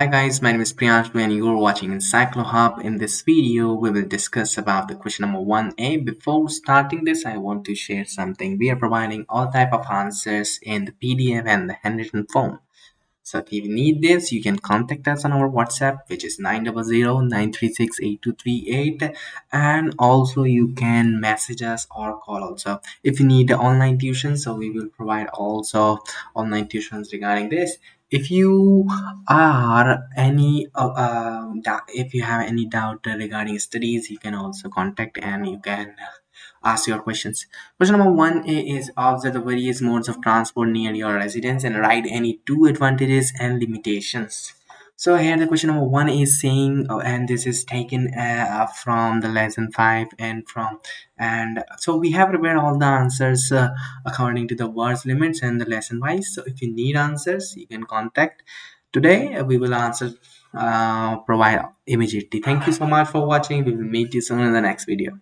Hi guys, my name is Priyansh and you're watching EncycloHub. In this video, we will discuss about the question number 1A. Before starting this, I want to share something. We are providing all type of answers in the PDF and the handwritten form. So if you need this, you can contact us on our WhatsApp, which is 900-936-8238, and also you can message us or call also. If you need online tuition, so we will provide also online tuitions regarding this. If you are any if you have any doubt regarding studies, you can also contact and you can ask your questions. Question number 1A is observe the various modes of transport near your residence and write any two advantages and limitations. So here the question number 1 is saying, and this is taken from the lesson 5 and so we have prepared all the answers according to the words limits and the lesson wise. So if you need answers, you can contact. Today we will answer provide immediately. Thank you so much for watching. We will meet you soon in the next video.